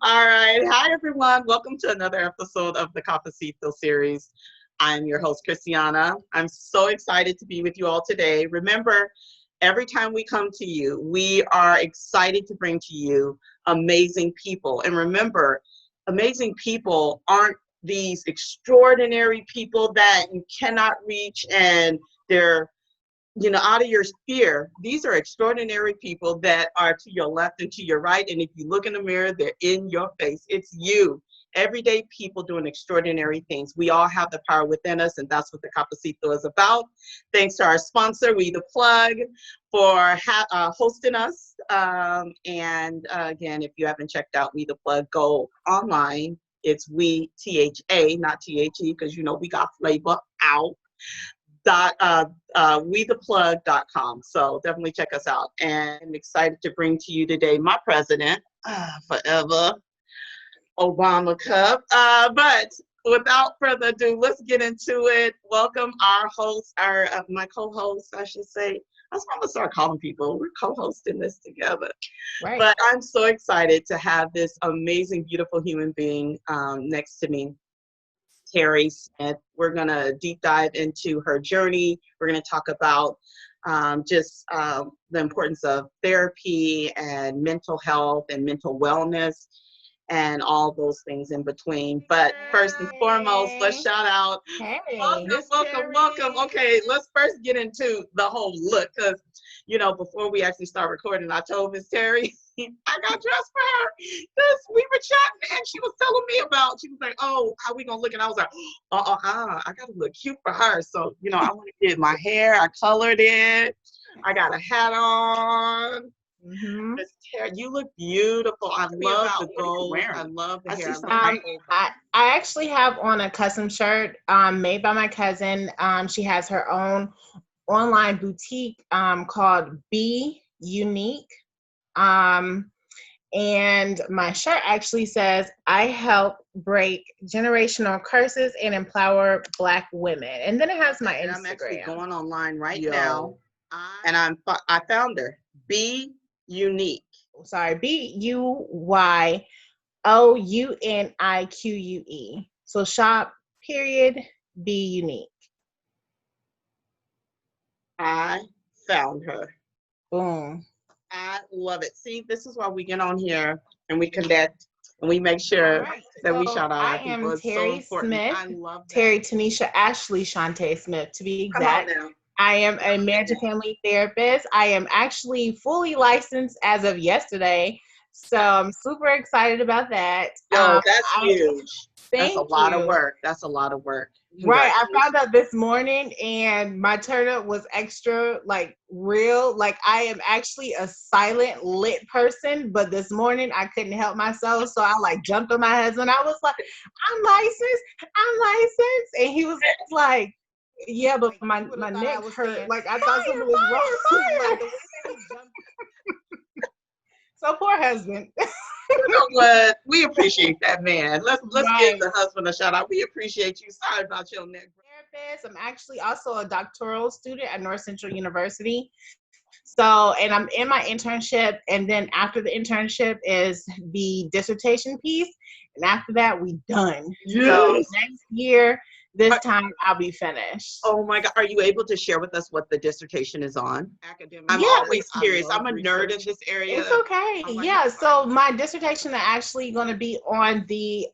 All right. Hi, everyone. Welcome to another episode of the Cafecito series. I'm your host, Christiana. I'm so excited to be with you all today. Remember, every time we come to you, we are excited to bring to you amazing people. And remember, amazing people aren't these extraordinary people that you cannot reach and they're out of your sphere. These are extraordinary people that are to your left and to your right. And if you look in the mirror, they're in your face. It's you. Everyday people doing extraordinary things. We all have the power within us, and that's what the Cafecito is about. Thanks to our sponsor, We The Plug, for hosting us. Again, if you haven't checked out We The Plug, go online. It's We, T-H-A, not T-H-E, because we got flavor out. WeThePlug.com. So definitely check us out. And I'm excited to bring to you today my president, forever, Obama Cup. But without further ado, let's get into it. Welcome our host, my co-host, I should say. I'm going to start calling people. We're co-hosting this together. Right. But I'm so excited to have this amazing, beautiful human being next to me. Terri Smith. We're going to deep dive into her journey. We're going to talk about the importance of therapy and mental health and mental wellness and all those things in between. But first and foremost, let's shout out. Hey, welcome. Okay, let's first get into the whole look because, before we actually start recording, I told Miss Terri, I got dressed for her because we were chatting and she was telling me she was like, oh, how we gonna look? And I was like, I gotta look cute for her. So, I want to get my hair, I colored it, I got a hat on. Mm-hmm. Miss Terri, you look beautiful. I love the gold. I love the hair. I actually have on a custom shirt made by my cousin. She has her own online boutique called Be Unique. And my shirt actually says, I help break generational curses and empower Black women. And then it has my Instagram. I'm actually going online right now. And I found her. Be Unique. Sorry, BUYOUNIQUE. So shop, period, Be Unique. I found her. Boom. I love it. See, this is why we get on here and we connect and we make sure that we shout out our people. It's Terri so Smith. I love that. Terri Tanisha Ashley Shantae Smith, to be exact. Come on now. I am a marriage and family therapist. I am actually fully licensed as of yesterday. So I'm super excited about that. Yo, that's huge. That's a lot of work. Right. I found out this morning and my turn-up was extra, real. I am actually a silent lit person, but this morning I couldn't help myself. So I jumped on my husband. I was like, I'm licensed. And he was like, yeah, but my neck hurt. I thought something was wrong. So poor husband. You know what? We appreciate that man. Let's give the husband a shout out. We appreciate you. Sorry about your neck. Therapist. I'm actually also a doctoral student at North Central University. So, and I'm in my internship, and then after the internship is the dissertation piece, and after that we done. Yes. So next year, this time I'll be finished. Oh my God. Are you able to share with us what the dissertation is on? I'm always curious. I'm a nerd in this area. It's okay. So my dissertation is actually going to be on the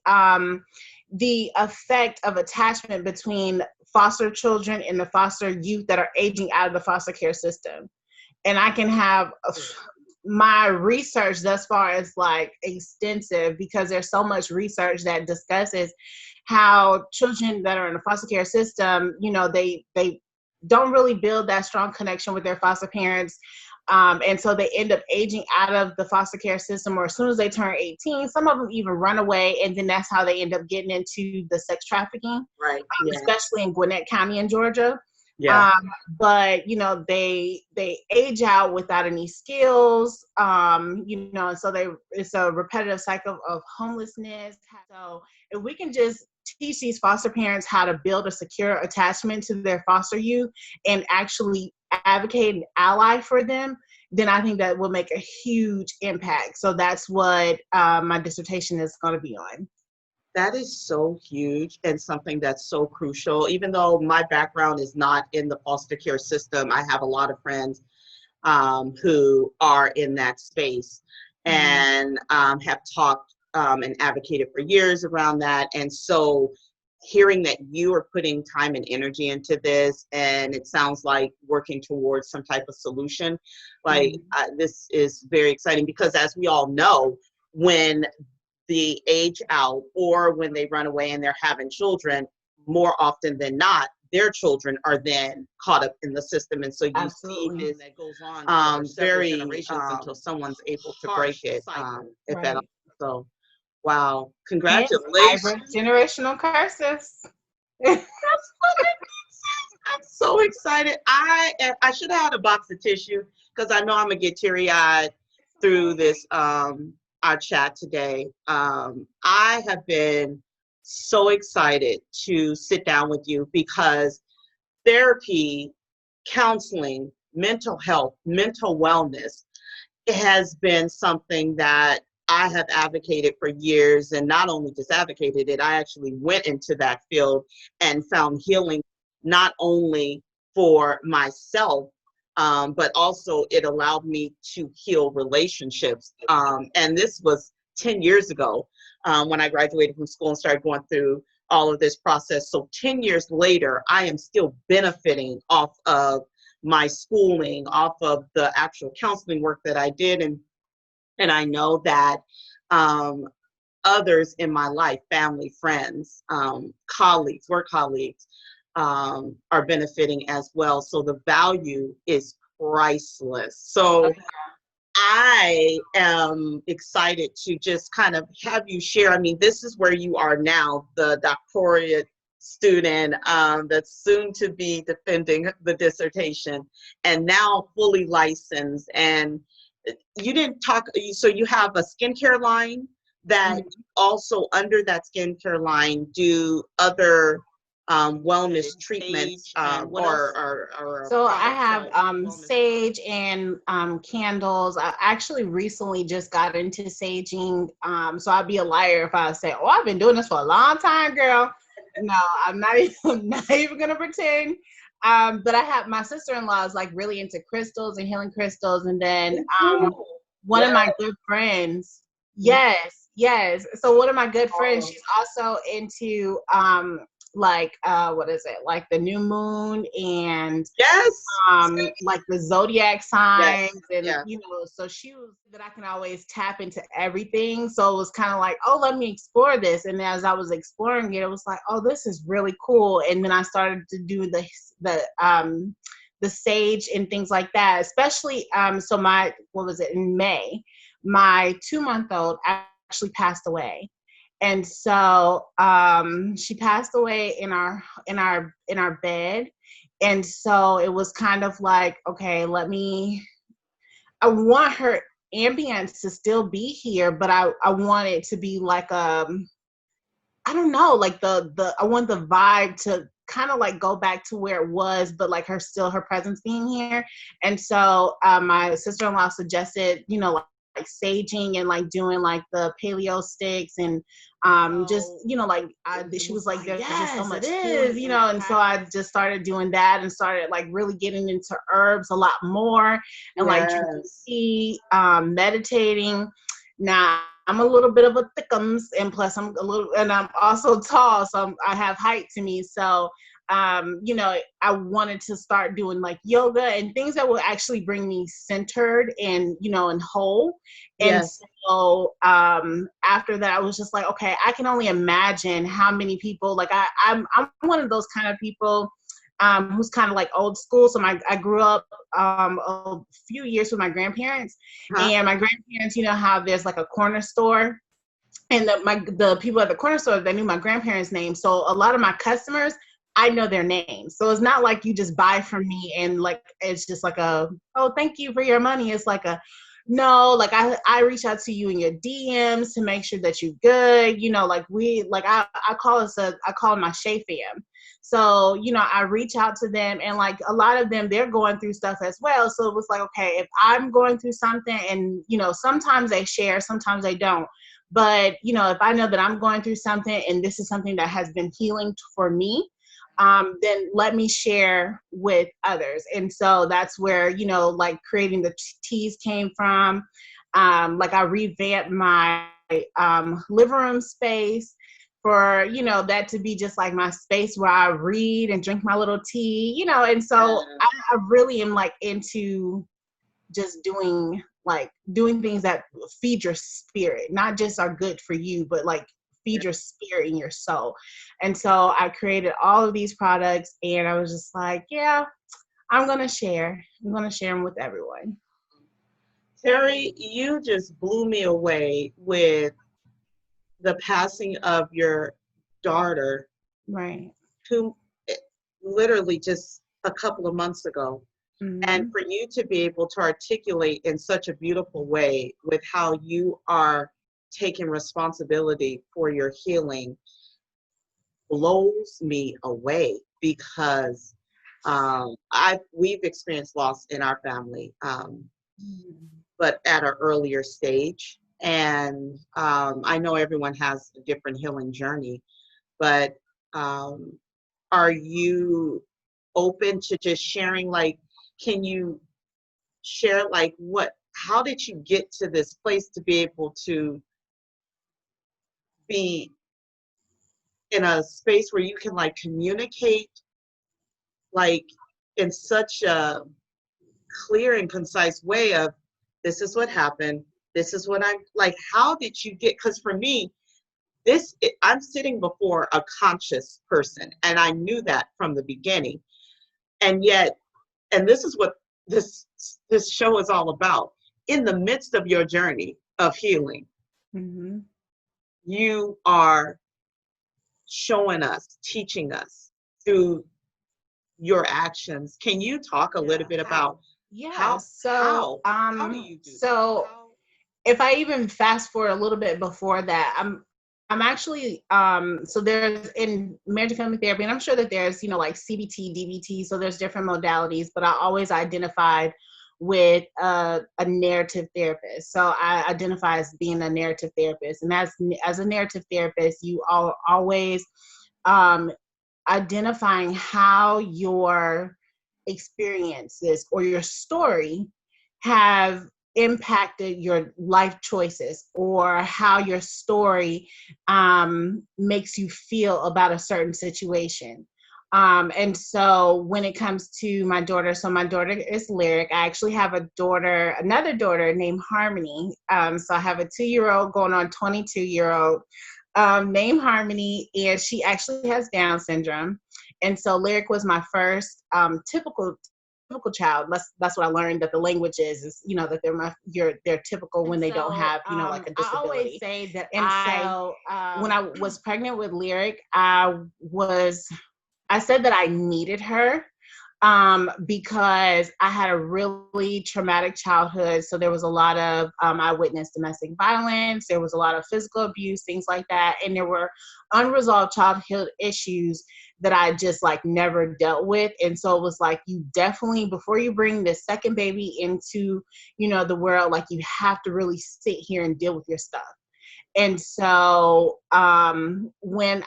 effect of attachment between foster children and the foster youth that are aging out of the foster care system. And I can have my research thus far is extensive because there's so much research that discusses how children that are in the foster care system, they don't really build that strong connection with their foster parents. And so they end up aging out of the foster care system, or as soon as they turn 18, some of them even run away. And then that's how they end up getting into the sex trafficking, right? Especially in Gwinnett County in Georgia. Yeah. But they age out without any skills, and so it's a repetitive cycle of homelessness. So if we can just teach these foster parents how to build a secure attachment to their foster youth and actually advocate and ally for them, then I think that will make a huge impact. So that's what my dissertation is going to be on. That is so huge and something that's so crucial. Even though my background is not in the foster care system, I have a lot of friends who are in that space and have talked and advocated for years around that. And so hearing that you are putting time and energy into this, and it sounds like working towards some type of solution, like this is very exciting, because as we all know, when the age out or when they run away and they're having children, more often than not, their children are then caught up in the system. And so you see this that goes on very generations until someone's able to break it, if at all. So, wow, congratulations. Generational curses. That's what it is. I'm so excited. I should have had a box of tissue, because I know I'm gonna get teary-eyed through this our chat today. I have been so excited to sit down with you, because therapy, counseling, mental health, mental wellness, it has been something that I have advocated for years, and not only just advocated it, I actually went into that field and found healing, not only for myself, but also it allowed me to heal relationships. And this was 10 years ago when I graduated from school and started going through all of this process. So 10 years later, I am still benefiting off of my schooling, off of the actual counseling work that I did. And I know that others in my life, family, friends, colleagues, work colleagues, are benefiting as well. So the value is priceless. So I am excited to just kind of have you share. I mean, this is where you are now, the doctorate student that's soon to be defending the dissertation, and now fully licensed. And you didn't talk, so you have a skincare line that also under that skincare line do other wellness treatments, or so I have sage and candles. I actually recently just got into saging. So I'd be a liar if I say, oh, I've been doing this for a long time, girl. No, I'm not even gonna pretend. But I have, my sister-in-law is like really into crystals and healing crystals, and then one of my good friends, yes. So one of my good friends, she's also into like what is it, like the new moon and like the zodiac signs, and you know, so she was that I can always tap into everything. So it was kind of like, oh, let me explore this. And as I was exploring it, it was like, oh, this is really cool. And then I started to do the sage and things like that, especially so in May, my 2-month-old actually passed away. And so she passed away in our bed. And so it was kind of like, okay, I want her ambience to still be here, but I want it to be like I don't know, like I want the vibe to kind of like go back to where it was, but like her presence being here. And so my sister-in-law suggested, you know, like saging and like doing like the paleo sticks and just, you know, like she was like, there's just so much food, you know. And so I just started doing that and started like really getting into herbs a lot more, and like drinking tea, meditating. Now I'm a little bit of a thickums, and plus I'm also tall, so I have height to me. So you know, I wanted to start doing like yoga and things that will actually bring me centered and, you know, and whole. And so after that, I was just like, okay, I can only imagine how many people, like I'm one of those kind of people who's kind of like old school. So I grew up a few years with my grandparents, and my grandparents, you know how there's like a corner store, and the people at the corner store, they knew my grandparents' name. So a lot of my customers, I know their names. So it's not like you just buy from me and like, it's just like oh, thank you for your money. It's like no, like I reach out to you in your DMs to make sure that you're good. Like I call them my Shay fam. So, I reach out to them, and like a lot of them, they're going through stuff as well. So it was like, okay, if I'm going through something, and, sometimes they share, sometimes they don't. But, if I know that I'm going through something and this is something that has been healing for me, then let me share with others. And so that's where, like creating the teas came from. Like I revamped my living room space for, that to be just like my space where I read and drink my little tea, and so I really am like into just doing things that feed your spirit, not just are good for you, but like feed your spirit and your soul. And so I created all of these products, and I was just like, yeah, I'm going to share them with everyone. Terri, you just blew me away with the passing of your daughter, Right. who literally just a couple of months ago. Mm-hmm. And for you to be able to articulate in such a beautiful way with how you are taking responsibility for your healing blows me away, because we've experienced loss in our family, but at an earlier stage. And I know everyone has a different healing journey, but are you open to just sharing, like, can you share like how did you get to this place to be able to be in a space where you can like communicate like in such a clear and concise way of, this is what happened, this is what I'm like, how did you get, because for me, I'm sitting before a conscious person, and I knew that from the beginning. And yet, and this is what this show is all about, in the midst of your journey of healing, Mm-hmm. you are showing us, teaching us through your actions. Can you talk a little bit about how do you do so that? If I even fast forward a little bit before that, I'm actually so there's in marriage and family therapy, and I'm sure that there's like CBT, DBT, so there's different modalities, but I always identified with a narrative therapist. So I identify as being a narrative therapist, and as a narrative therapist, you always identifying how your experiences or your story have impacted your life choices, or how your story makes you feel about a certain situation. And so when it comes to my daughter, so my daughter is Lyric. I actually have another daughter named Harmony. So I have a 2-year-old going on 22-year-old named Harmony, and she actually has Down syndrome. And so Lyric was my first typical child. That's what I learned, that the language is that they're typical when they don't have like a disability. I always say that. And so when I was pregnant with Lyric, I said that I needed her because I had a really traumatic childhood. So there was a lot of, I witnessed domestic violence. There was a lot of physical abuse, things like that. And there were unresolved childhood issues that I just like never dealt with. And so it was like, you definitely, before you bring this second baby into, the world, like you have to really sit here and deal with your stuff. And so when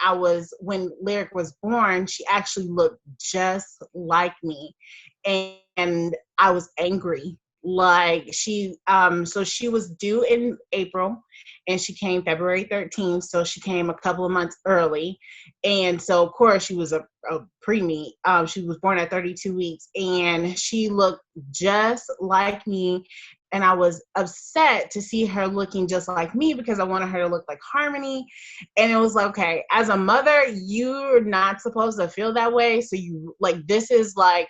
Lyric was born, she actually looked just like me. And I was angry. Like so she was due in April, and she came February 13th. So she came a couple of months early. And so of course she was a preemie. She was born at 32 weeks, and she looked just like me. And I was upset to see her looking just like me, because I wanted her to look like Harmony. And it was like, okay, as a mother, you're not supposed to feel that way. So this is like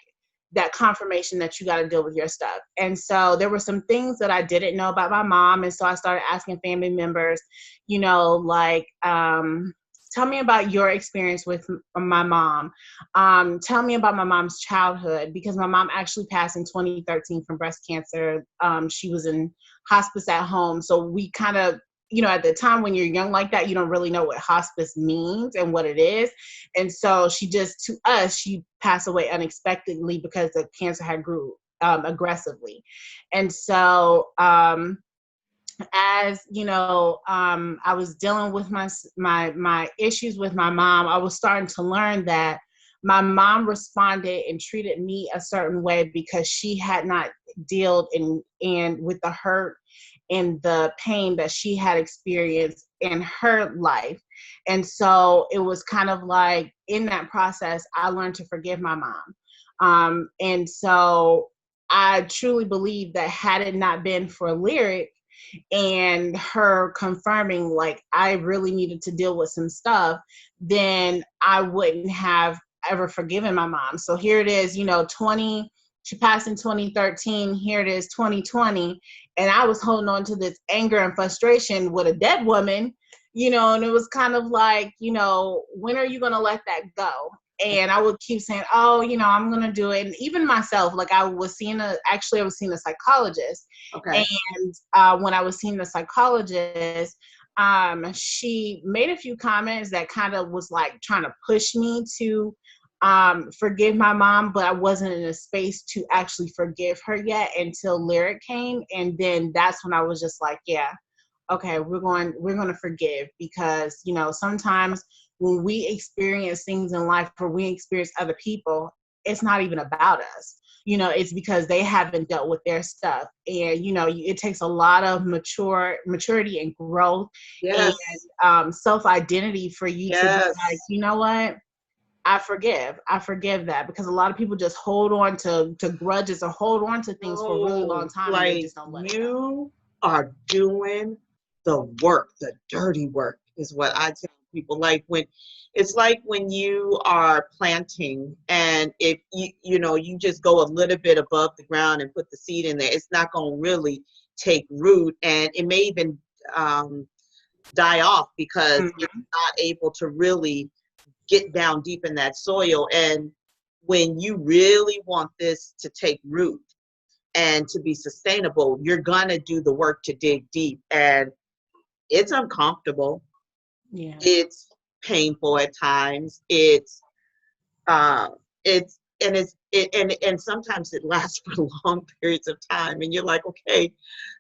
that confirmation that you got to deal with your stuff. And so there were some things that I didn't know about my mom. And so I started asking family members, tell tell me about your experience with my mom. Tell me about my mom's childhood, because my mom actually passed in 2013 from breast cancer. She was in hospice at home. So we kind of, at the time when you're young like that, you don't really know what hospice means and what it is. And so to us, she passed away unexpectedly because the cancer had grew aggressively. And so, as I was dealing with my issues with my mom, I was starting to learn that my mom responded and treated me a certain way because she had not dealt in with the hurt and the pain that she had experienced in her life. And so it was kind of like, in that process, I learned to forgive my mom. And so I truly believe that had it not been for Lyric and her confirming, like, I really needed to deal with some stuff, then I wouldn't have ever forgiven my mom. So here it is, she passed in 2013. Here it is, 2020. And I was holding on to this anger and frustration with a dead woman, and it was kind of like, when are you going to let that go? And I would keep saying, oh, I'm going to do it. And even myself, like, I was seeing a psychologist. Okay. And when I was seeing the psychologist, she made a few comments that kind of was like trying to push me to forgive my mom, but I wasn't in a space to actually forgive her yet until Lyric came. And then that's when I was just like, yeah, okay, we're going to forgive, because, sometimes when we experience things in life or we experience other people, it's not even about us. It's because they haven't dealt with their stuff. And, it takes a lot of maturity and growth. Yes. And self-identity for you to be like, you know what? I forgive that, because a lot of people just hold on to grudges or hold on to things for a really long time. Like, and they just don't let it go. You are doing the work, the dirty work is what I tell people. Like, when you are planting, and if you just go a little bit above the ground and put the seed in there, it's not going to really take root, and it may even die off because it's not able to really get down deep in that soil. And when you really want this to take root and to be sustainable, you're gonna do the work to dig deep, and it's uncomfortable. Yeah. It's painful at times. And sometimes it lasts for long periods of time, and you're like, okay,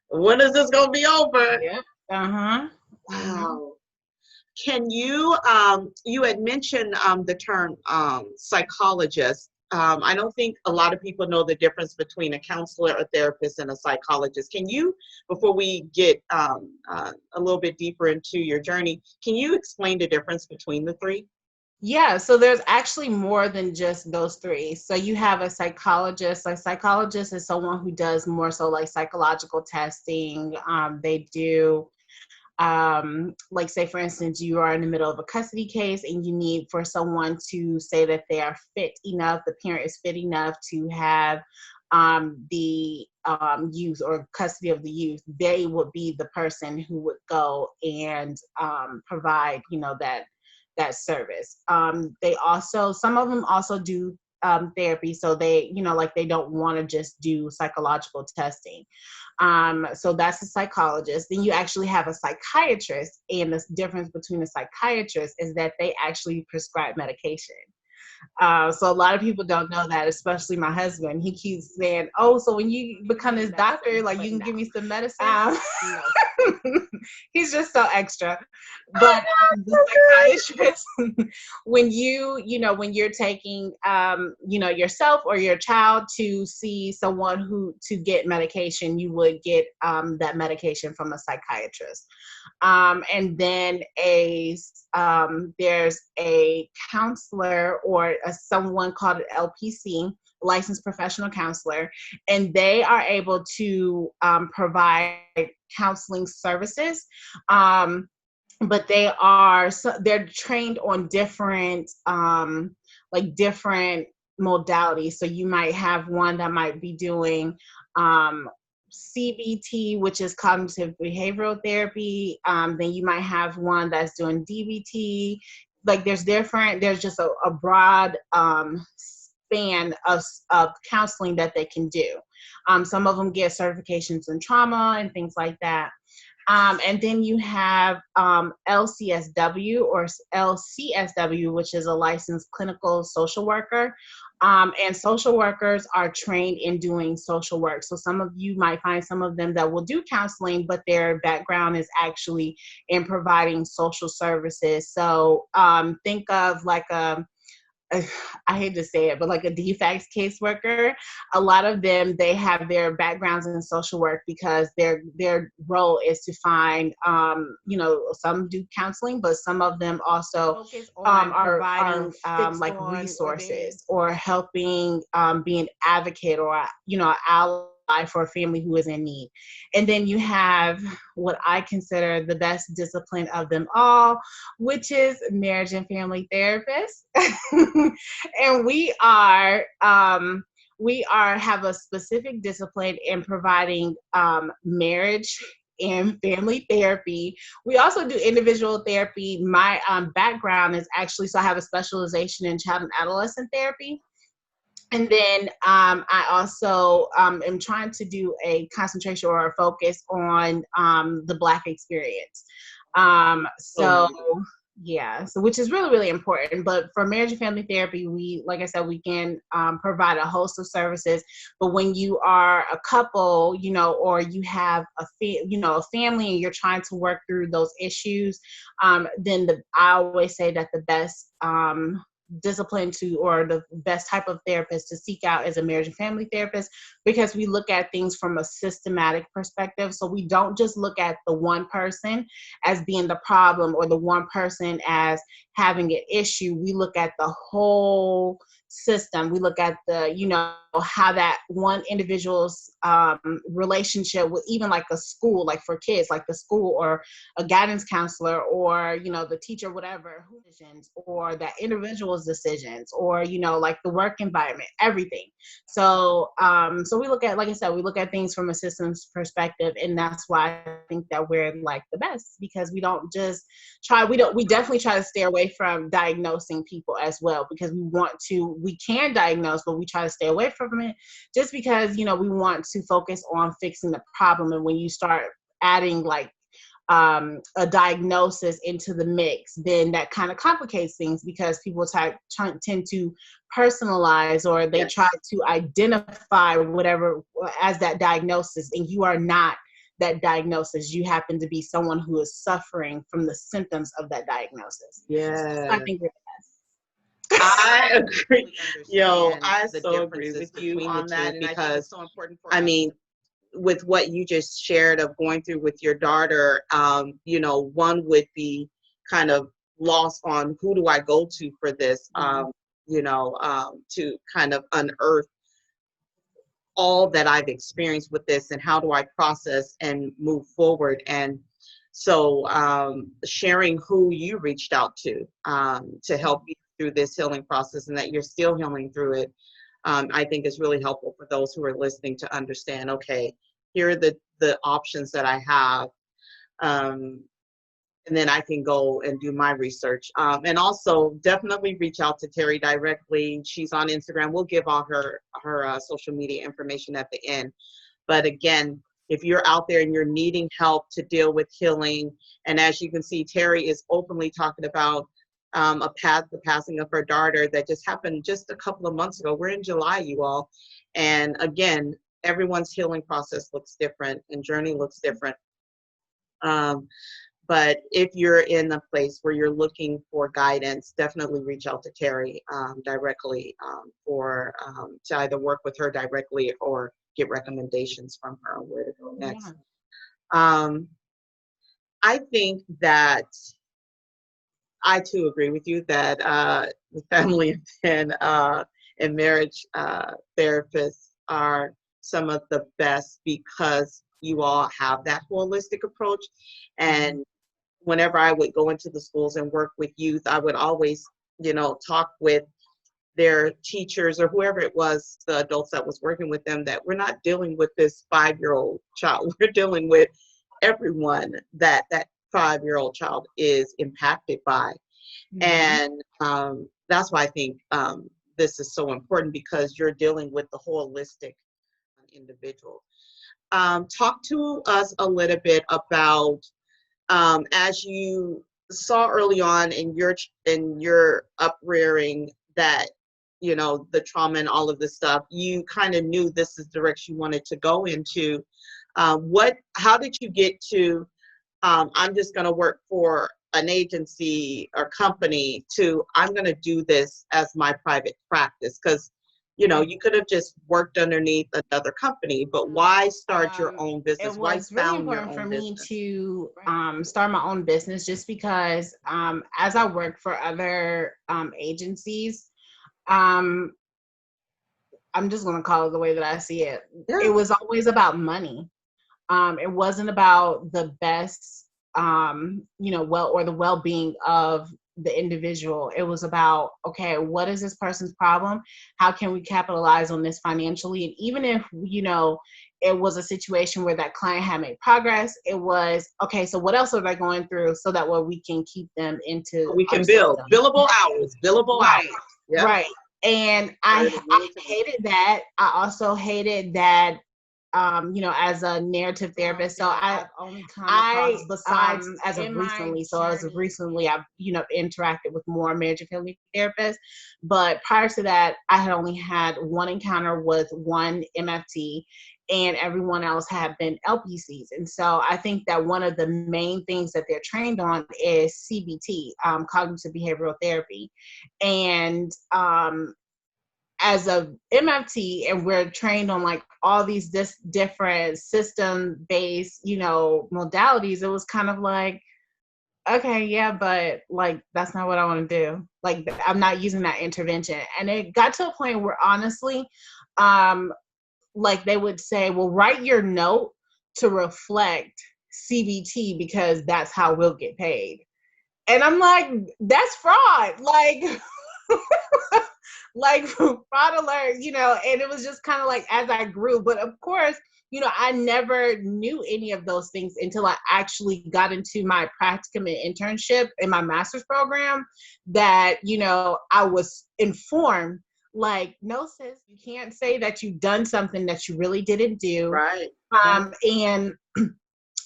when is this gonna be over? Yeah. Wow. Mm-hmm. Can you, you had mentioned the term psychologist. I don't think a lot of people know the difference between a counselor, a therapist, and a psychologist. Can you, before we get a little bit deeper into your journey, can you explain the difference between the three? Yeah, so there's actually more than just those three. So you have a psychologist. A psychologist is someone who does more so like psychological testing. They do like, say for instance, you are in the middle of a custody case and you need for someone to say that they are fit enough, the parent is fit enough to have the youth or custody of the youth. They would be the person who would go and provide, that service. They also, some of them also do therapy. So they, like, they don't want to just do psychological testing. So that's a psychologist. Then you actually have a psychiatrist, and the difference between a psychiatrist is that they actually prescribe medication. So a lot of people don't know that, especially my husband. He keeps saying, oh, so when you become this doctor, like, you can give me some medicine? He's just so extra. But the psychiatrist, when you're taking, yourself or your child to see someone to get medication, you would get that medication from a psychiatrist. And then there's a counselor or someone called an LPC, licensed professional counselor, and they are able to provide counseling services. But they're trained on different different modalities. So you might have one that might be doing CBT, which is cognitive behavioral therapy. Then you might have one that's doing DBT, like there's just a broad span of counseling that they can do. Some of them get certifications in trauma and things like that. And then you have LCSW or LCSW, which is a licensed clinical social worker. And social workers are trained in doing social work. So some of you might find some of them that will do counseling, but their background is actually in providing social services. So think of like I hate to say it, but like a DFACS caseworker. A lot of them, they have their backgrounds in social work because their role is to find, some do counseling, but some of them also are like resources or helping be an advocate or ally for a family who is in need. And then you have what I consider the best discipline of them all, which is marriage and family therapists. And we have a specific discipline in providing marriage and family therapy. We also do individual therapy. My background is actually, so I have a specialization in child and adolescent therapy. And then I also am trying to do a concentration or a focus on the Black experience. Yeah, so which is really, really important. But for marriage and family therapy, like I said, we can provide a host of services. But when you are a couple, or you have a family and you're trying to work through those issues, then I always say that the best discipline or the best type of therapist to seek out is a marriage and family therapist, because we look at things from a systematic perspective. So we don't just look at the one person as being the problem or the one person as having an issue. We look at the whole system. We look at how that one individual's relationship with even like a school, like for kids, like the school or a guidance counselor or, the teacher, whatever, decisions or that individual's decisions or, like the work environment, everything. So, so we look at, like I said, we look at things from a systems perspective, and that's why I think that we're like the best, because we don't just we definitely try to stay away from diagnosing people as well, because we can diagnose, but we try to stay away from it just because, we want to focus on fixing the problem. And when you start adding like a diagnosis into the mix, then that kind of complicates things, because people tend to personalize, or they try to identify whatever as that diagnosis, and you are not that diagnosis. You happen to be someone who is suffering from the symptoms of that diagnosis. Yeah. So I think we're I agree. I so agree with you on that, and because I think it's so important for with what you just shared of going through with your daughter, one would be kind of lost on who do I go to for this, to kind of unearth all that I've experienced with this and how do I process and move forward. And so sharing who you reached out to help you through this healing process, and that you're still healing through it, I think is really helpful for those who are listening to understand, okay, here are the options that I have, and then I can go and do my research. And also definitely reach out to Terri directly. She's on Instagram. We'll give all her social media information at the end. But again, if you're out there and you're needing help to deal with healing, and as you can see, Terri is openly talking about the passing of her daughter that just happened just a couple of months ago. We're in July, you all. And again, everyone's healing process looks different and journey looks different. But if you're in a place where you're looking for guidance, definitely reach out to Terri directly to either work with her directly or get recommendations from her on where to go next. Yeah. I think that I too agree with you that the family and marriage therapists are some of the best, because you all have that holistic approach. And whenever I would go into the schools and work with youth, I would always, talk with their teachers or whoever it was, the adults that was working with them, that we're not dealing with this 5-year-old child. We're dealing with everyone that 5-year-old child is impacted by. And that's why I think this is so important, because you're dealing with the holistic individual. Talk to us a little bit about, as you saw early on in your uprearing, that the trauma and all of this stuff, you kind of knew this is the direction you wanted to go into. How did you get to, I'm just going to work for an agency or company, to I'm going to do this as my private practice? Because you could have just worked underneath another company, but why start your own business? It Why was really found your important for own me business? to start my own business, just because as I worked for other agencies, um, I'm just going to call it the way that I see it. Yeah. It was always about money. It wasn't about the best, the well-being of the individual. It was about, okay, what is this person's problem? How can we capitalize on this financially? And even if, it was a situation where that client had made progress, it was, okay, so what else are they going through, so that way we can keep them into We can our build system. billable hours, billable Right. hours. Yep. Right. And I hated that. I also hated that, as a narrative therapist. So I've only come across, besides as of recently, I've, interacted with more marriage and family therapists. But prior to that, I had only had one encounter with one MFT, and everyone else had been LPCs. And so I think that one of the main things that they're trained on is CBT, cognitive behavioral therapy. And as a MFT, and we're trained on like all these different system-based, modalities, it was kind of like, okay, yeah, but like, that's not what I want to do. Like, I'm not using that intervention. And it got to a point where, honestly, like they would say, well, write your note to reflect CBT, because that's how we'll get paid. And I'm like, that's fraud. Like, like fraud alert, and it was just kind of like, as I grew. But of course, I never knew any of those things until I actually got into my practicum and internship in my master's program, that, I was informed, like, no, sis, you can't say that you've done something that you really didn't do. Right. And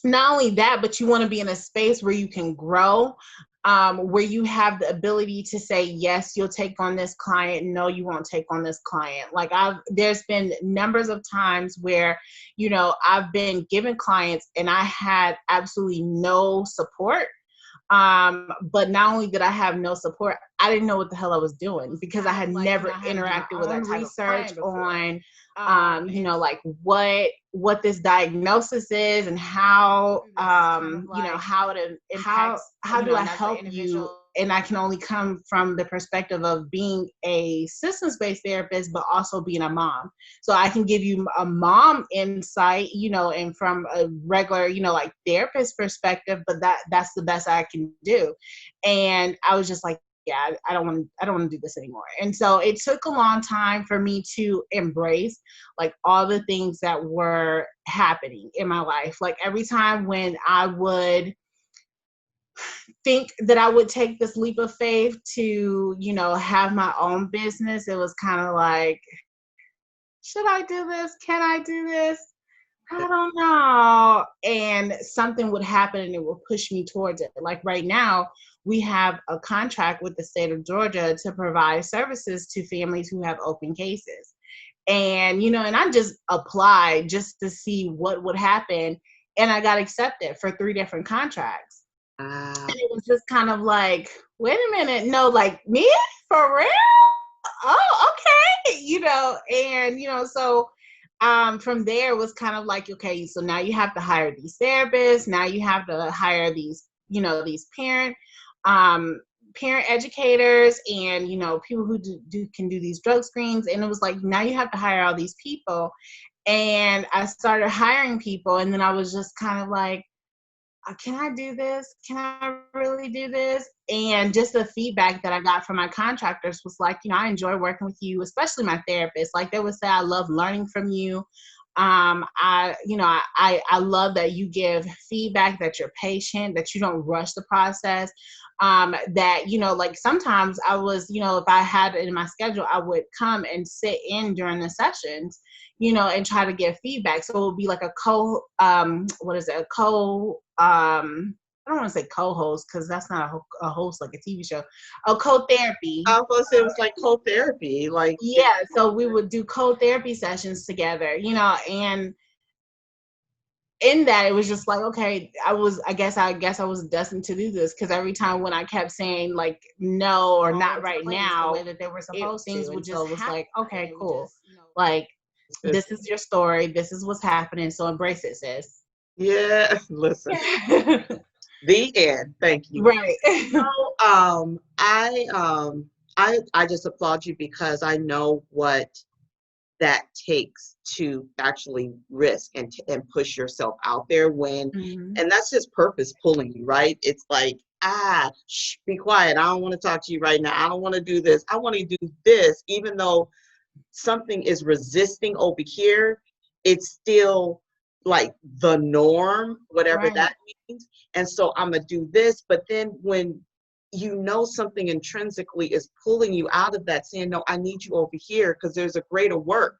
not only that, but you want to be in a space where you can grow, where you have the ability to say, yes, you'll take on this client. No, you won't take on this client. Like, there's been numbers of times where, I've been given clients and I had absolutely no support. But not only did I have no support, I didn't know what the hell I was doing, because I had never interacted with that type of research on, like what this diagnosis is, and how, how it impacts, how do I help you? And I can only come from the perspective of being a systems-based therapist, but also being a mom. So I can give you a mom insight, and from a regular, like therapist perspective, but that's the best I can do. And I was just like, yeah, I don't want to do this anymore. And so it took a long time for me to embrace like all the things that were happening in my life. Like, every time when I would think that I would take this leap of faith to, have my own business, it was kind of like, should I do this? Can I do this? I don't know. And something would happen and it would push me towards it. Like, right now, we have a contract with the state of Georgia to provide services to families who have open cases. And, and I just applied just to see what would happen. And I got accepted for 3 different contracts. And it was just kind of like, wait a minute, no, like, me? For real? Oh, okay. And, so from there it was kind of like, okay, so now you have to hire these therapists. Now you have to hire these, these parent educators, and, people who can do these drug screens. And it was like, now you have to hire all these people. And I started hiring people. And then I was just kind of like, can I do this? Can I really do this? And just the feedback that I got from my contractors was like, I enjoy working with you, especially my therapist. Like, they would say, I love learning from you. I love that you give feedback, that you're patient, that you don't rush the process. That, like sometimes I was, if I had it in my schedule, I would come and sit in during the sessions, and try to give feedback. So it would be like a I don't want to say co-host, because that's not a host like a TV show. A co-therapy. I was gonna say it was like co-therapy, like Yeah. So we would do co-therapy sessions together, and in that it was just like, okay, I guess I was destined to do this, because every time when I kept saying like no or not right now, the way that they were supposed to, things would just was like, okay, cool, like this is your story, this is what's happening, so embrace it, sis. Yeah, listen. The end. Thank you. Right. So, I just applaud you, because I know what that takes to actually risk and push yourself out there when, and that's just purpose pulling you, right? It's like, shh, be quiet. I don't want to talk to you right now. I don't want to do this. I want to do this, even though something is resisting over here. It's still like the norm, whatever that means. And so I'm gonna do this. But then when something intrinsically is pulling you out of that, saying, no, I need you over here because there's a greater work,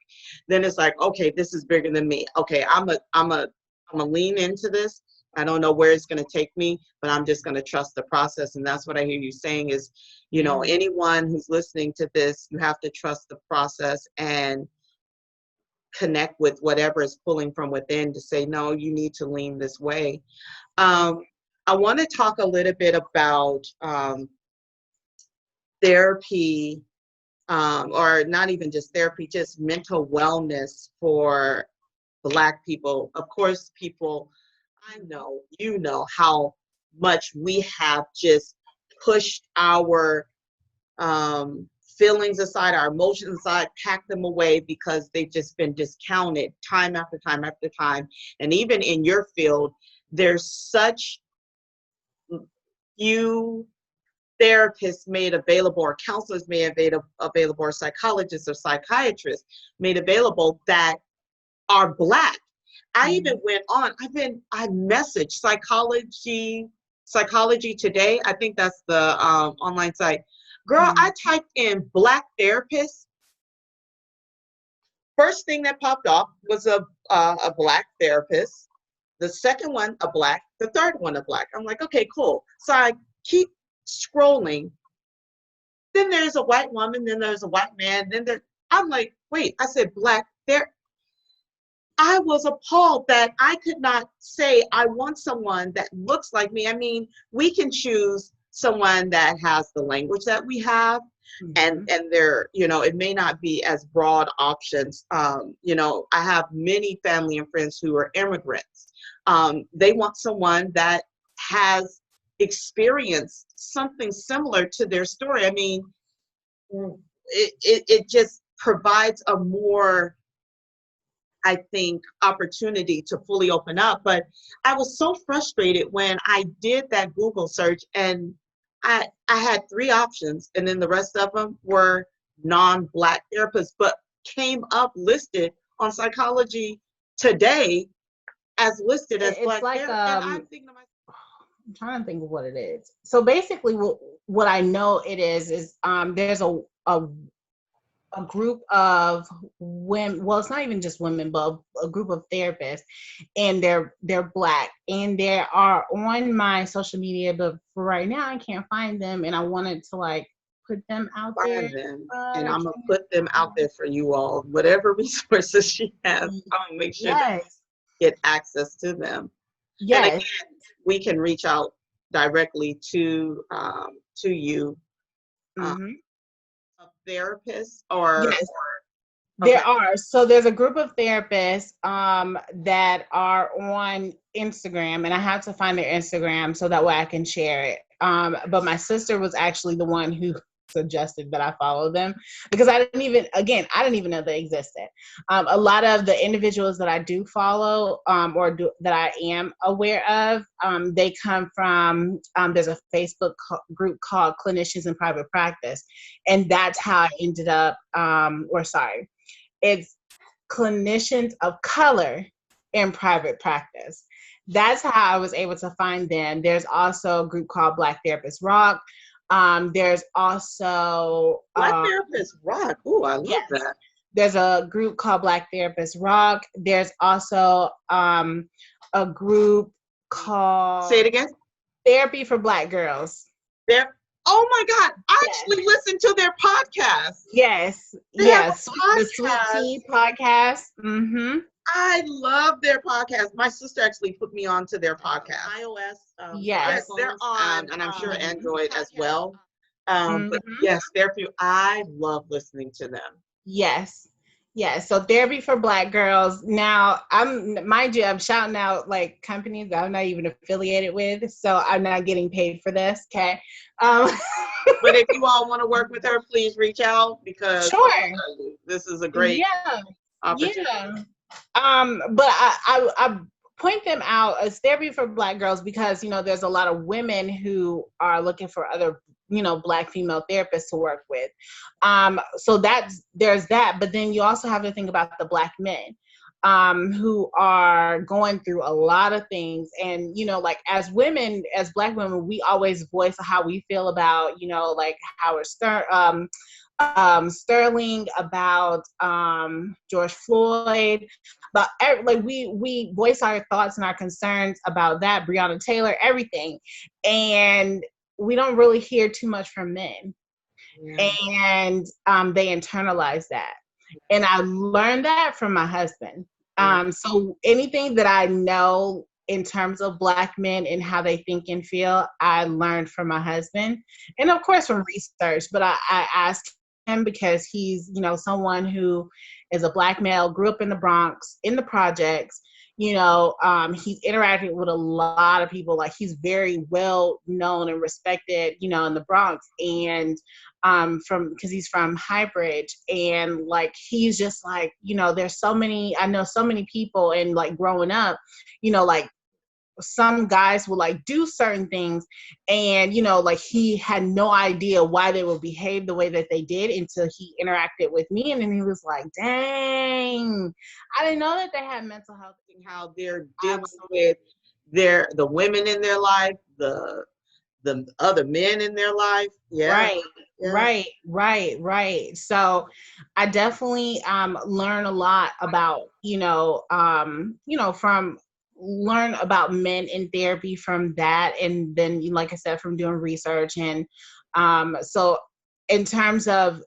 then it's like, okay, this is bigger than me. Okay, I'm a lean into this. I don't know where it's going to take me, but I'm just going to trust the process. And that's what I hear you saying is, anyone who's listening to this, you have to trust the process and connect with whatever is pulling from within to say, no, you need to lean this way. I want to talk a little bit about therapy, or not even just therapy, just mental wellness for Black people. Of course, I know how much we have just pushed our feelings aside, our emotions aside, packed them away because they've just been discounted time after time after time. And even in your field, there's such few therapists made available, or counselors made available, or psychologists or psychiatrists made available that are Black. I even went on, I messaged Psychology Today. I think that's the online site. Girl, I typed in Black therapist. First thing that popped up was a Black therapist. The second one, a Black. The third one, a Black. I'm like, okay, cool. So I keep scrolling. Then there's a white woman, then there's a white man, I'm like, wait, I said Black there. I was appalled that I could not say I want someone that looks like me. I mean, we can choose someone that has the language that we have, and they're, it may not be as broad options. I have many family and friends who are immigrants. They want someone that has experienced something similar to their story. I mean, it just provides a more, I think, opportunity to fully open up. But I was so frustrated when I did that Google search, and I had 3 options, and then the rest of them were non-Black therapists, but came up listed on Psychology Today as listed as Black therapists. And I'm thinking to myself, I'm trying to think of what it is. So basically what I know it is there's a group of women, well, it's not even just women, but a group of therapists, and they're Black, and they are on my social media, but for right now I can't find them, and I wanted to like put them out there. And I'm gonna put them out there for you all. Whatever resources she has, I'm gonna make sure that you get access to them. Yes. And again, we can reach out directly to you. Therapists or yes. There are. So there's a group of therapists that are on Instagram, and I have to find their Instagram so that way I can share it. But my sister was actually the one who suggested that I follow them, because I didn't even know they existed. A lot of the individuals that I do follow that I am aware of, they come from, there's a Facebook group called Clinicians in Private Practice. And that's how I ended up, it's clinicians of color in private practice. That's how I was able to find them. There's also a group called Black Therapists Rock. There's also Black Therapists Rock. Ooh, I love yes, that. there's a group called Black Therapists Rock. There's also a group called Say it again. Therapy for Black Girls. Oh my God! I Yes. actually listened to their podcast. Yes, They have yes, a the Sweet podcast. Tea podcast. Mm-hmm. I love their podcast. My sister actually put me onto their podcast. iOS. Yes. They're on, and I'm sure Android as well. Mhm. But yes, therapy. I love listening to them. Yes. Yes. So Therapy for Black Girls. Now, mind you, I'm shouting out like companies that I'm not even affiliated with, so I'm not getting paid for this. Okay. But if you all want to work with her, please reach out because Sure. this is a great opportunity. Yeah. But I point them out as Therapy for Black Girls because, there's a lot of women who are looking for other, Black female therapists to work with. So there's that. But then you also have to think about the Black men who are going through a lot of things. And, like as women, as Black women, we always voice how we feel about, like Howard Stern, Sterling, about George Floyd, but like we voice our thoughts and our concerns about that, Breonna Taylor, everything, and we don't really hear too much from men, and they internalize that, and I learned that from my husband. So anything that I know in terms of Black men and how they think and feel, I learned from my husband, and of course from research. But I asked him because he's, someone who is a Black male, grew up in the Bronx, in the projects. He's interacted with a lot of people. Like he's very well known and respected, in the Bronx, and because he's from Highbridge, and like he's just like, I know so many people, and like growing up, like some guys will like do certain things, and like he had no idea why they would behave the way that they did until he interacted with me, and then he was like, dang, I didn't know that they had mental health, and how they're dealing with the women in their life, the other men in their life. Right. So I definitely learn a lot about learn about men in therapy from that, and then like I said, from doing research. And so in terms of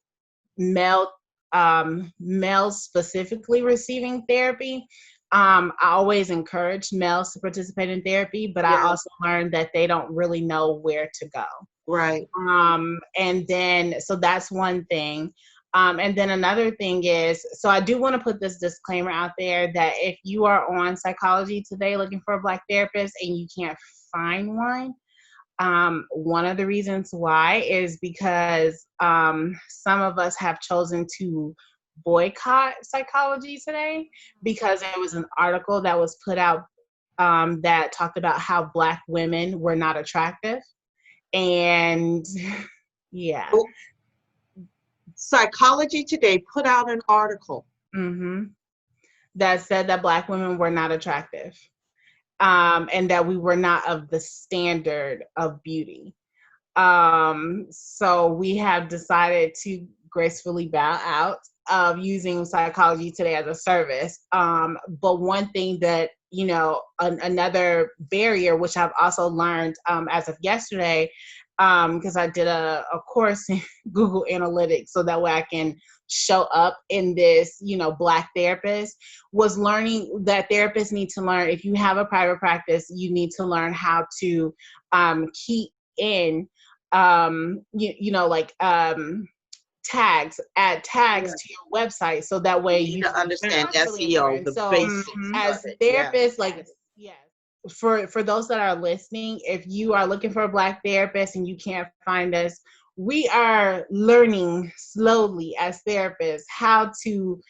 males specifically receiving therapy, I always encourage males to participate in therapy, but I also learned that they don't really know where to go. Right. And then, so that's one thing. And then another thing is, so I do want to put this disclaimer out there that if you are on Psychology Today looking for a Black therapist and you can't find one of the reasons why is because some of us have chosen to boycott Psychology Today because there was an article that was put out that talked about how Black women were not attractive. And yeah. Psychology Today put out an article that said that Black women were not attractive, and that we were not of the standard of beauty. So we have decided to gracefully bow out of using Psychology Today as a service. But one thing that, another barrier, which I've also learned as of yesterday, because I did a course in Google Analytics so that way I can show up in this, Black therapist, was learning that therapists need to learn, if you have a private practice, you need to learn how to keep in, add tags to your website, so that way you understand SEO, the basics. As therapists, for those that are listening, if you are looking for a Black therapist and you can't find us, we are learning slowly as therapists how to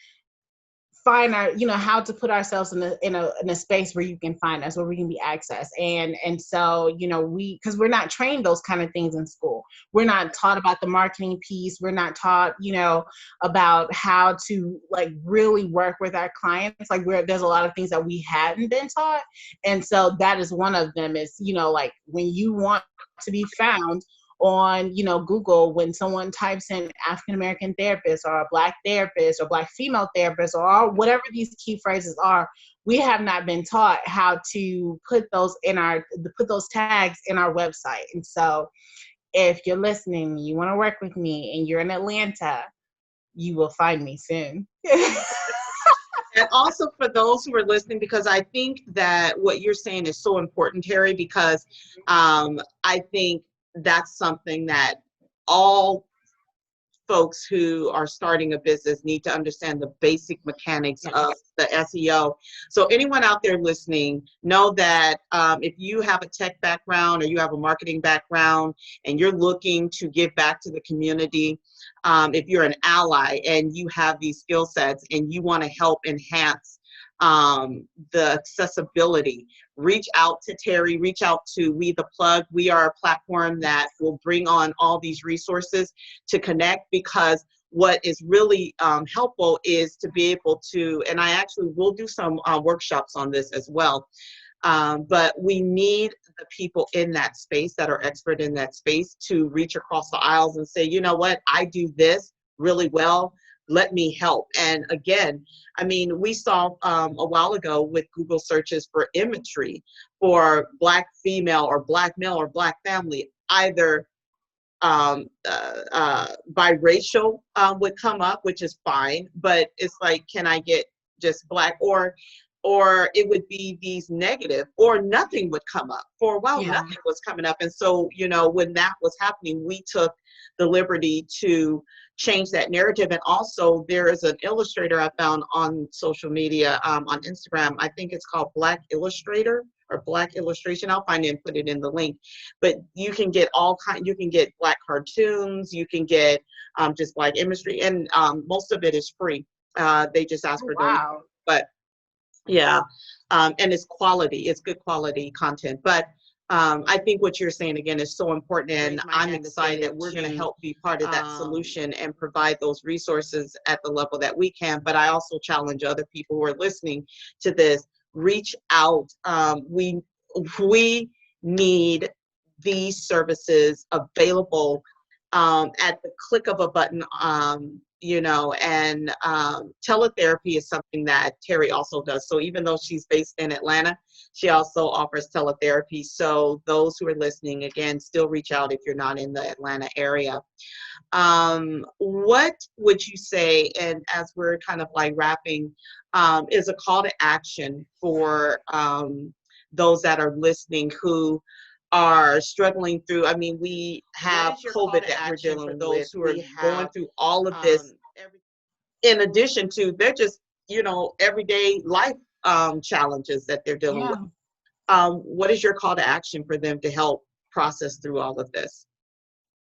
find our, how to put ourselves in a space where you can find us, where we can be accessed. And so, because we're not trained those kind of things in school. We're not taught about the marketing piece. We're not taught, about how to like really work with our clients. Like there's a lot of things that we hadn't been taught. And so that is one of them is, like when you want to be found on, Google, when someone types in African American therapist or a Black therapist or Black female therapist or whatever these key phrases are, we have not been taught how to put those tags in our website. And so if you're listening, you want to work with me and you're in Atlanta, you will find me soon. And also for those who are listening, because I think that what you're saying is so important, Terri, because I think that's something that all folks who are starting a business need to understand the basic mechanics of the SEO. So anyone out there listening, know that if you have a tech background or you have a marketing background and you're looking to give back to the community, if you're an ally and you have these skill sets and you want to help enhance the accessibility, reach out to Terri, reach out to We The Plug. We are a platform that will bring on all these resources to connect, because what is really helpful is to be able to, and I actually will do some workshops on this as well, but we need the people in that space that are expert in that space to reach across the aisles and say, you know what, I do this really well. Let me help. And again, I mean, we saw a while ago with Google searches for imagery for Black female or Black male or Black family, either biracial would come up, which is fine, but it's like, can I get just Black, or it would be these negative, or nothing would come up. For a while, nothing was coming up. And so, when that was happening, we took the liberty to change that narrative. And also there is an illustrator I found on social media, on Instagram. I think it's called Black Illustrator or Black Illustration. I'll find it and put it in the link. But you can get you can get Black cartoons, you can get just Black imagery, and most of it is free. They just ask for donations. But yeah, and it's quality, it's good quality content. But I think what you're saying again is so important, and I'm excited that we're going to help be part of that solution and provide those resources at the level that we can. But I also challenge other people who are listening to this, reach out. We need these services available at the click of a button. And teletherapy is something that Terri also does. So even though she's based in Atlanta, she also offers teletherapy. So those who are listening, again, still reach out if you're not in the Atlanta area. What would you say, and as we're kind of like wrapping, is a call to action for those that are listening who are struggling through, I mean, we have COVID that we're dealing with, those who are going through all of this, in addition to they're just, everyday life challenges that they're dealing with. What is your call to action for them to help process through all of this?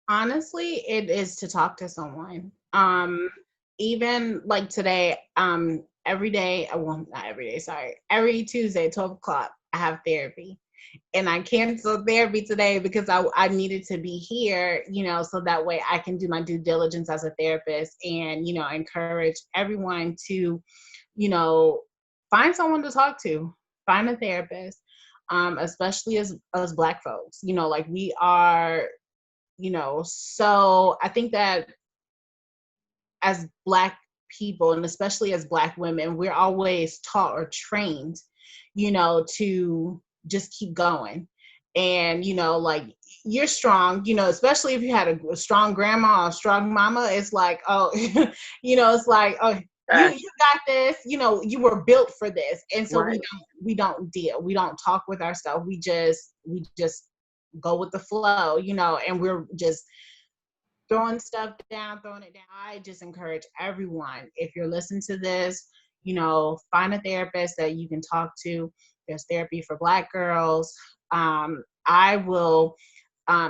Honestly, it is to talk to someone. Even like today, every day, well, not every day, sorry, every Tuesday, 12 o'clock, I have therapy. And I canceled therapy today because I needed to be here, so that way I can do my due diligence as a therapist and, encourage everyone to, find someone to talk to, find a therapist, especially as Black folks, like we are, so I think that as Black people, and especially as Black women, we're always taught or trained, to just keep going. And, like you're strong, especially if you had a strong grandma or a strong mama, it's like, oh, it's like, oh, you got this, you were built for this. And so we don't talk with ourselves. We just go with the flow, and we're just throwing it down. I just encourage everyone, if you're listening to this, find a therapist that you can talk to. There's therapy for Black girls. I will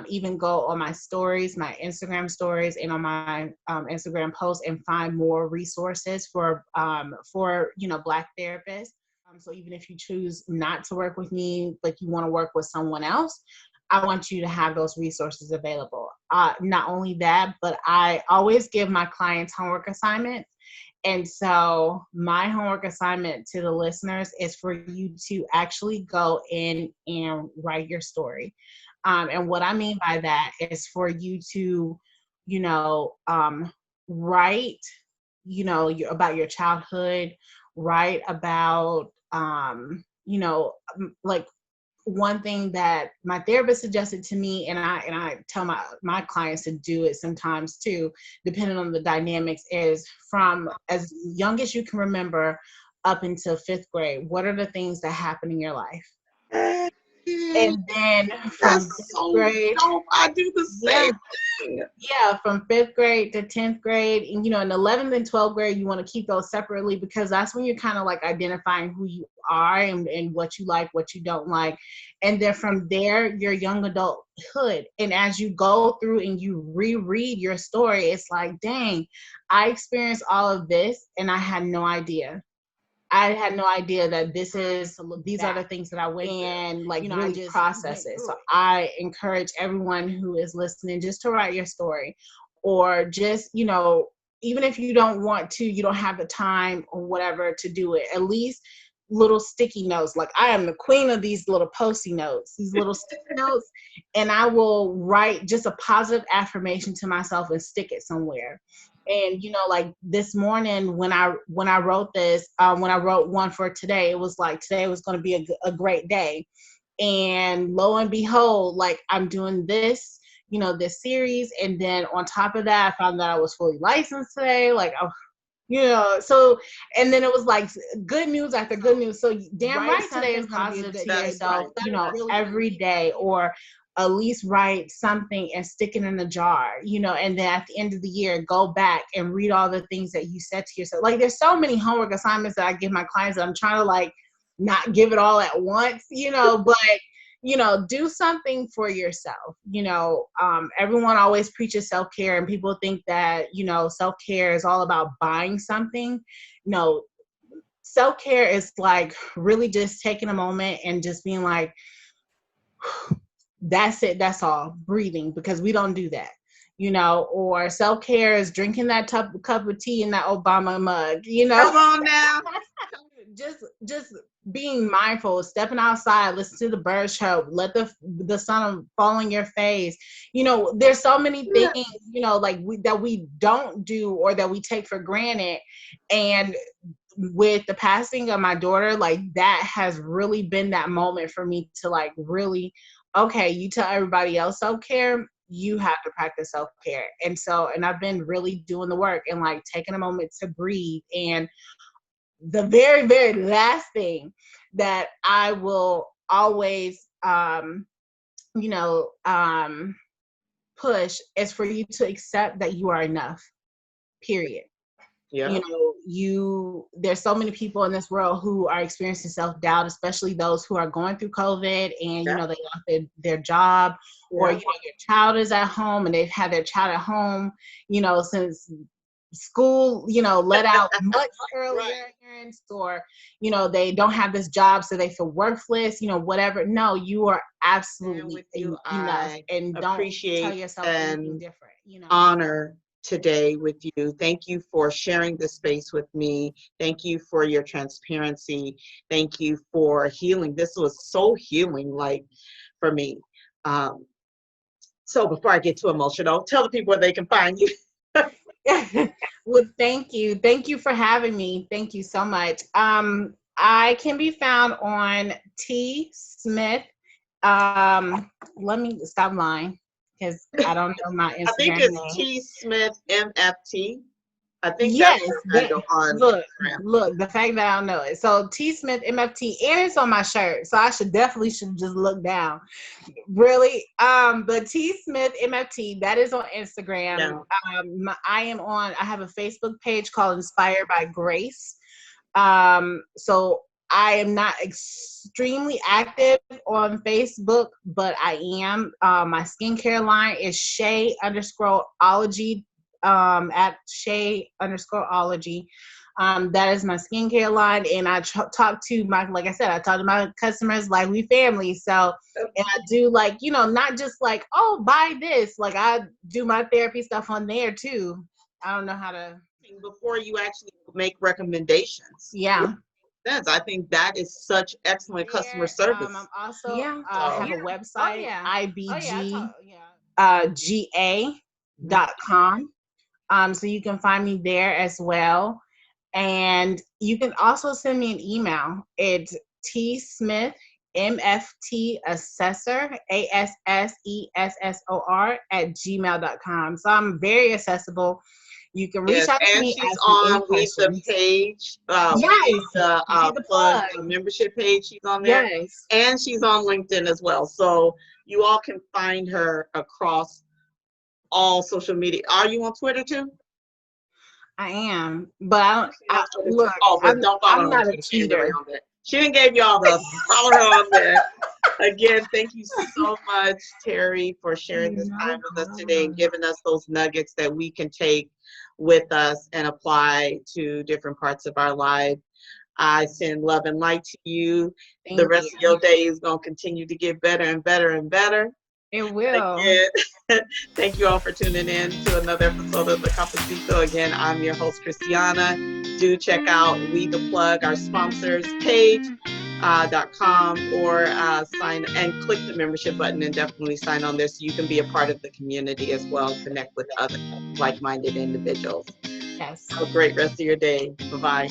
even go on my stories, my Instagram stories, and on my Instagram posts and find more resources for Black therapists. So even if you choose not to work with me, but you want to work with someone else, I want you to have those resources available. Not only that, but I always give my clients homework assignments. And so my homework assignment to the listeners is for you to actually go in and write your story. And what I mean by that is for you to, write, about your childhood, write about, like one thing that my therapist suggested to me, and I tell my clients to do it sometimes too, depending on the dynamics, is from as young as you can remember up until 5th grade, what are the things that happen in your life? And then from That's 5th so grade, dope. I do the same thing. yeah, from 5th grade to 10th grade, and in 11th and 12th grade, you want to keep those separately because that's when you're kind of like identifying who you are and what you like, what you don't like. And then from there, your young adulthood. And as you go through and you reread your story, it's like, dang, I experienced all of this and I had no idea. I had no idea that these are the things that I went through, and really process it. So I encourage everyone who is listening just to write your story, or just, even if you don't want to, you don't have the time or whatever to do it, at least little sticky notes. Like I am the queen of these little Post-it notes, these little sticky notes, and I will write just a positive affirmation to myself and stick it somewhere. And like this morning when I wrote this, when I wrote one for today, it was like today was going to be a great day, and lo and behold, like I'm doing this, this series, and then on top of that, I found that I was fully licensed today. Like so, and then it was like good news after good news. So damn right, today is going to be a good day. So, every day, or at least write something and stick it in a jar, and then at the end of the year, go back and read all the things that you said to yourself. Like there's so many homework assignments that I give my clients that I'm trying to like not give it all at once, but do something for yourself. Everyone always preaches self-care, and people think that, self-care is all about buying something. No, self-care is like really just taking a moment and just being like, that's it, that's all, breathing, because we don't do that. Or self-care is drinking that cup of tea in that Obama mug, Come on now. just being mindful, stepping outside, listen to the birds chirp, let the sun fall on your face. There's so many things, that we don't do or that we take for granted. And with the passing of my daughter, like that has really been that moment for me to like really, okay, you tell everybody else self-care, you have to practice self-care. And I've been really doing the work and like taking a moment to breathe. And the very, very last thing that I will always, push is for you to accept that you are enough, period. Yeah. There's so many people in this world who are experiencing self-doubt, especially those who are going through COVID and, they lost their job, or, your child is at home and they've had their child at home, since school, let out much earlier, parents, or, they don't have this job, so they feel worthless, whatever. No, you are absolutely enough, and don't tell yourself anything different, honor today with you. Thank you for sharing this space with me. Thank you for your transparency. Thank you for healing. This was so healing, like, for me. So before I get too emotional, tell the people where they can find you. Well, thank you. Thank you for having me. Thank you so much. I can be found on T Smith. Let me stop lying because I don't know my Instagram I think it's name. T Smith MFT. I think yes, that's on Instagram. Look, the fact that I don't know it. So T Smith MFT, and it's on my shirt. So I should just look down. Really? But T Smith MFT, that is on Instagram. Yeah. I have a Facebook page called Inspired by Grace. So I am not extremely active on Facebook, but I am. My skincare line is Shay_ology, at Shay_ology. That is my skincare line, and I talk to my, like I said, I talk to my customers like we family. So, and I do like, not just like, oh, buy this. Like I do my therapy stuff on there too. I don't know how to. Before you actually make recommendations. Yeah. Sense. I think that is such excellent customer service. I'm also have a website, ibgga.com. So you can find me there as well. And you can also send me an email. It's T Smith MFT Assessor, ASSESSOR @gmail.com. So I'm very accessible. You can reach out to me. And she's on the page. Yes. The plug membership page. She's on there. Yes. And she's on LinkedIn as well. So you all can find her across all social media. Are you on Twitter too? I am, but I don't. Look, I'm not a cheater. She didn't give y'all the follow her on there. Again, thank you so much, Terri, for sharing this time with us today and giving us those nuggets that we can take with us and apply to different parts of our life. I send love and light to you. The rest of your day is going to continue to get better and better and better. It will. Again, thank you all for tuning in to another episode of The Cafecito. Again, I'm your host, Christiana. Do check out We The Plug, our sponsors page. .com or sign and click the membership button and definitely sign on there so you can be a part of the community as well, connect with other like-minded individuals. Yes. Have a great rest of your day. Bye-bye.